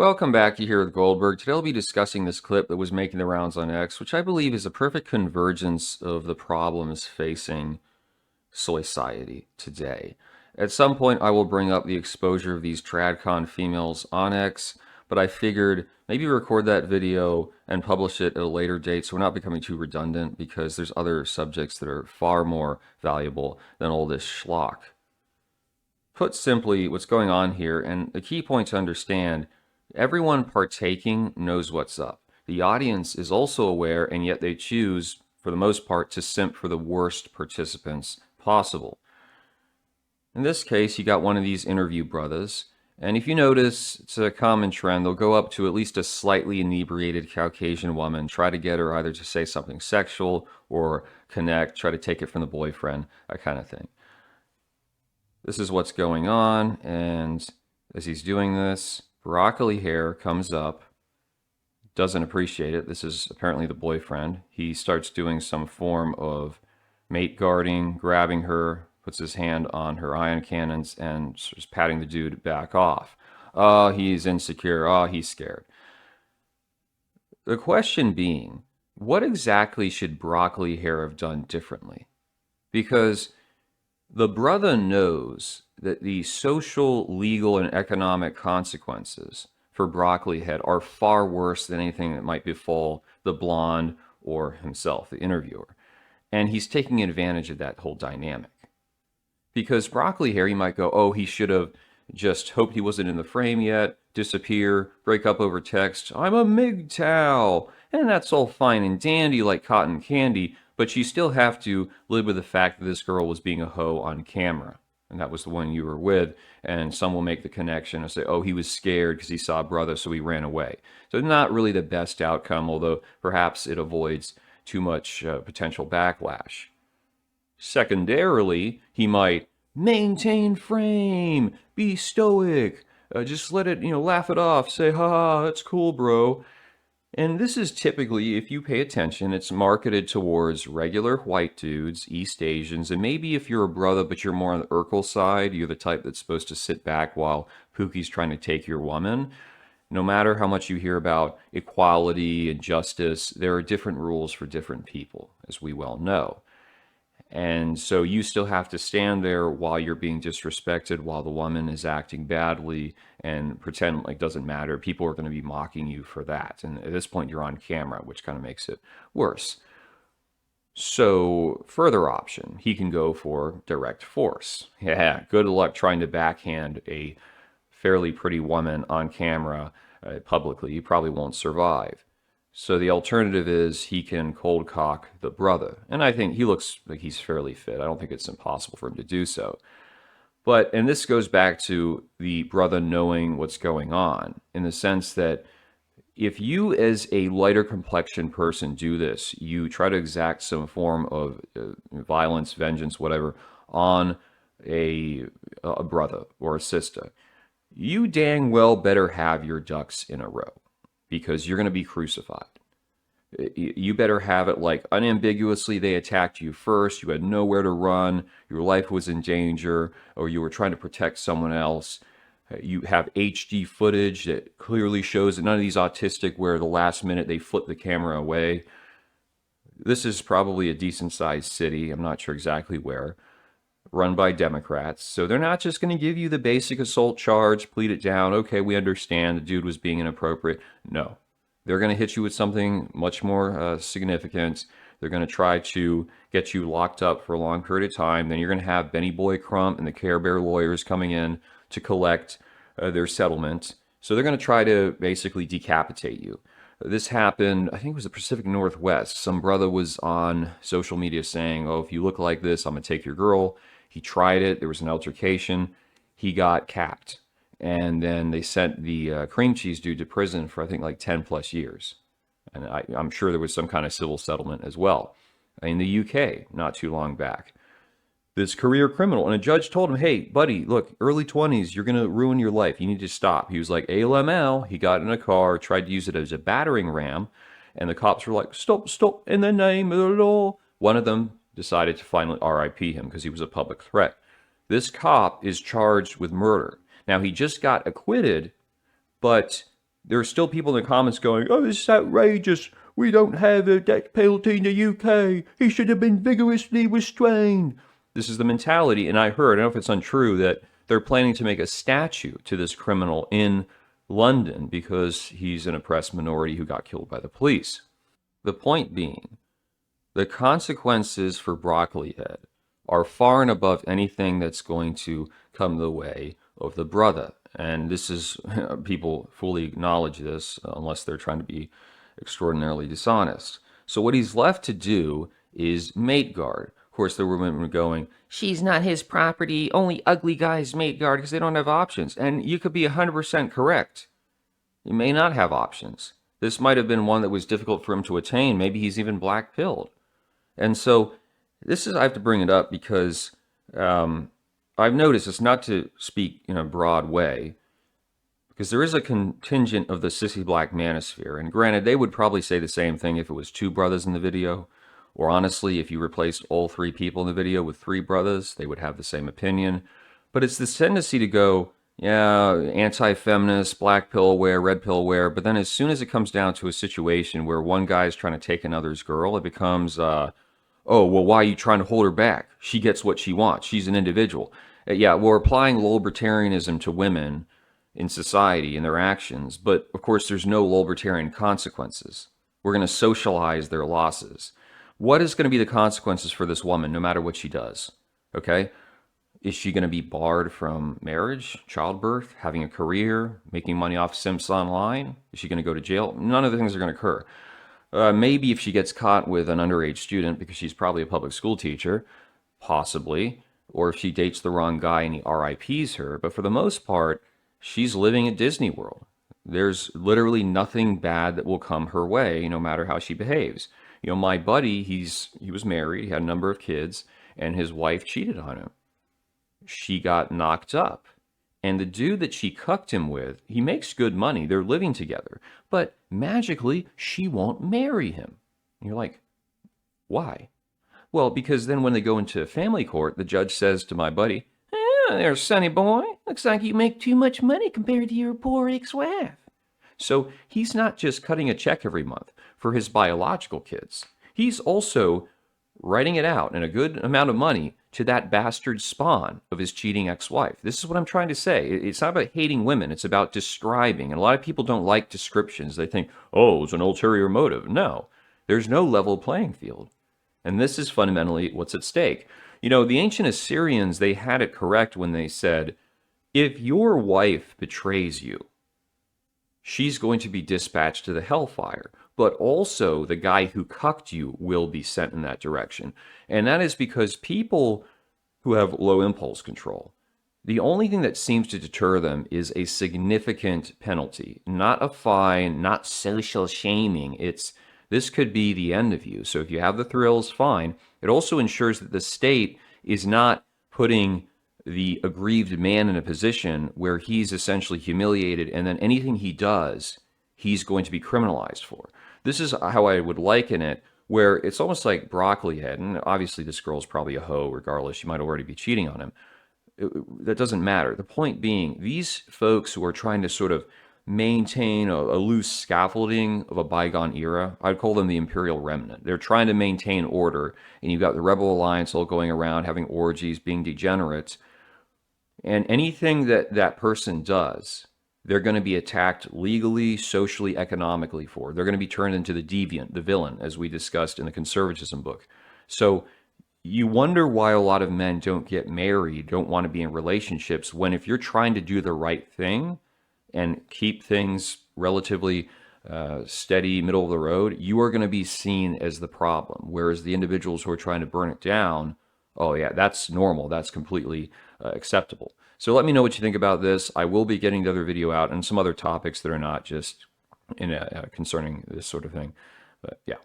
Welcome back to Here with Goldberg. Today I'll be discussing this clip that was making the rounds on X, which I believe is a perfect convergence of the problems facing Soyciety today. At some point, I will bring up the exposure of these TradCon females on X, but I figured maybe record that video and publish it at a later date so we're not becoming too redundant because there's other subjects that are far more valuable than all this schlock. Put simply, what's going on here, and the key point to understand, everyone partaking knows what's up. The audience is also aware, and yet they choose, for the most part, to simp for the worst participants possible. In this case, you got one of these interview brothers, and if you notice, it's a common trend, they'll go up to at least a slightly inebriated Caucasian woman, try to get her either to say something sexual or connect, try to take it from the boyfriend, that kind of thing. This is what's going on, and as he's doing this, Broccoli Hair comes up, doesn't appreciate it. This is apparently the boyfriend. He starts doing some form of mate guarding, grabbing her, puts his hand on her ion cannons, and starts patting the dude back off. Oh, he's insecure. Oh, he's scared. The question being, what exactly should Broccoli Hair have done differently? Because the brother knows that the social, legal, and economic consequences for Broccoli Head are far worse than anything that might befall the blonde or himself, the interviewer. And he's taking advantage of that whole dynamic. Because Broccoli Hair, you might go, oh, he should have just hoped he wasn't in the frame yet, disappear, break up over text, I'm a MGTOW, and that's all fine and dandy like cotton candy, but you still have to live with the fact that this girl was being a hoe on camera. And that was the one you were with, and some will make the connection and say, oh, he was scared because he saw a brother, so he ran away. So not really the best outcome, although perhaps it avoids too much potential backlash. Secondarily, he might maintain frame, be stoic, just let it, laugh it off, say, ha, that's cool, bro. And this is typically, if you pay attention, it's marketed towards regular white dudes, East Asians, and maybe if you're a brother but you're more on the Urkel side, you're the type that's supposed to sit back while Pookie's trying to take your woman. No matter how much you hear about equality and justice, there are different rules for different people, as we well know. And so you still have to stand there while you're being disrespected, while the woman is acting badly, and pretend like it doesn't matter. People are going to be mocking you for that. And at this point, you're on camera, which kind of makes it worse. So, further option, he can go for direct force. Yeah, good luck trying to backhand a fairly pretty woman on camera publicly. You probably won't survive. So the alternative is he can cold cock the brother. And I think he looks like he's fairly fit. I don't think it's impossible for him to do so. And this goes back to the brother knowing what's going on, in the sense that if you as a lighter complexion person do this, you try to exact some form of violence, vengeance, whatever, on a brother or a sister, you dang well better have your ducks in a row, because you're going to be crucified. You better have it like unambiguously they attacked you first, you had nowhere to run, your life was in danger, or you were trying to protect someone else. You have HD footage that clearly shows that none of these autistic where the last minute they flip the camera away. This is probably a decent sized city, I'm not sure exactly where, run by Democrats. So they're not just going to give you the basic assault charge, plead it down, okay, we understand the dude was being inappropriate. No, they're going to hit you with something much more significant. They're going to try to get you locked up for a long period of time. Then you're going to have Benny Boy Crump and the Care Bear lawyers coming in to collect their settlement. So they're going to try to basically decapitate you. This happened, I think it was the Pacific Northwest. Some brother was on social media saying, oh, if you look like this, I'm going to take your girl. He tried it. There was an altercation. He got capped. And then they sent the cream cheese dude to prison for, I think, like 10 plus years. And I'm sure there was some kind of civil settlement as well. In the UK, not too long back. This career criminal. And a judge told him, hey, buddy, look, early 20s, you're going to ruin your life. You need to stop. He was like, ALML. He got in a car, tried to use it as a battering ram. And the cops were like, stop, stop, in the name of the law. One of them decided to finally RIP him because he was a public threat. This cop is charged with murder. Now, he just got acquitted, but there are still people in the comments going, "Oh, this is outrageous. We don't have a death penalty in the UK. He should have been vigorously restrained." This is the mentality, and I don't know if it's untrue, that they're planning to make a statue to this criminal in London because he's an oppressed minority who got killed by the police. The point being, the consequences for Broccoli Head are far and above anything that's going to come the way of the brother. And this is, people fully acknowledge this, unless they're trying to be extraordinarily dishonest. So what he's left to do is mate guard. Of course, there were women going, "She's not his property, only ugly guys mate guard because they don't have options." And you could be 100% correct. You may not have options. This might have been one that was difficult for him to attain. Maybe he's even black-pilled. And so I have to bring it up because I've noticed, it's not to speak in a broad way, because there is a contingent of the sissy black manosphere. And granted, they would probably say the same thing if it was two brothers in the video. Or honestly, if you replaced all three people in the video with three brothers, they would have the same opinion. But it's this tendency to go, yeah, anti-feminist, black pill wear, red pill wear. But then as soon as it comes down to a situation where one guy's trying to take another's girl, it becomes, oh, well, why are you trying to hold her back? She gets what she wants. She's an individual. Yeah, we're applying libertarianism to women in society and their actions. But of course, there's no libertarian consequences. We're going to socialize their losses. What is going to be the consequences for this woman, no matter what she does? Okay? Is she going to be barred from marriage, childbirth, having a career, making money off simps online? Is she going to go to jail? None of the things are going to occur. Maybe if she gets caught with an underage student, because she's probably a public school teacher, possibly, or if she dates the wrong guy and he RIPs her. But for the most part, she's living at Disney World. There's literally nothing bad that will come her way, no matter how she behaves. You know, my buddy, he was married, he had a number of kids, and his wife cheated on him. She got knocked up. And the dude that she cucked him with, he makes good money. They're living together. But magically, she won't marry him. And you're like, why? Well, because then when they go into family court, the judge says to my buddy, there, sonny boy, looks like you make too much money compared to your poor ex-wife. So he's not just cutting a check every month for his biological kids. He's also writing it out in a good amount of money to that bastard spawn of his cheating ex-wife. This is what I'm trying to say. It's not about hating women. It's about describing. And a lot of people don't like descriptions. They think, oh, it's an ulterior motive. No, there's no level playing field. And this is fundamentally what's at stake. You know, the ancient Assyrians, they had it correct when they said, if your wife betrays you, she's going to be dispatched to the hellfire. But also the guy who cucked you will be sent in that direction. And that is because people who have low impulse control, the only thing that seems to deter them is a significant penalty, not a fine, not social shaming. This could be the end of you. So if you have the thrills, fine. It also ensures that the state is not putting the aggrieved man in a position where he's essentially humiliated, and then anything he does, he's going to be criminalized for. This is how I would liken it, where it's almost like Broccoli Head, and obviously this girl's probably a hoe regardless, she might already be cheating on him. That doesn't matter. The point being, these folks who are trying to sort of maintain a loose scaffolding of a bygone era, I'd call them the Imperial Remnant. They're trying to maintain order, and you've got the Rebel Alliance all going around having orgies, being degenerates, and anything that that person does, they're going to be attacked legally, socially, economically for. They're going to be turned into the deviant, the villain, as we discussed in the conservatism book. So you wonder why a lot of men don't get married, don't want to be in relationships, when if you're trying to do the right thing and keep things relatively steady, middle of the road, you are going to be seen as the problem. Whereas the individuals who are trying to burn it down, oh yeah, that's normal. That's completely acceptable. So let me know what you think about this. I will be getting the other video out and some other topics that are not just concerning this sort of thing. But yeah.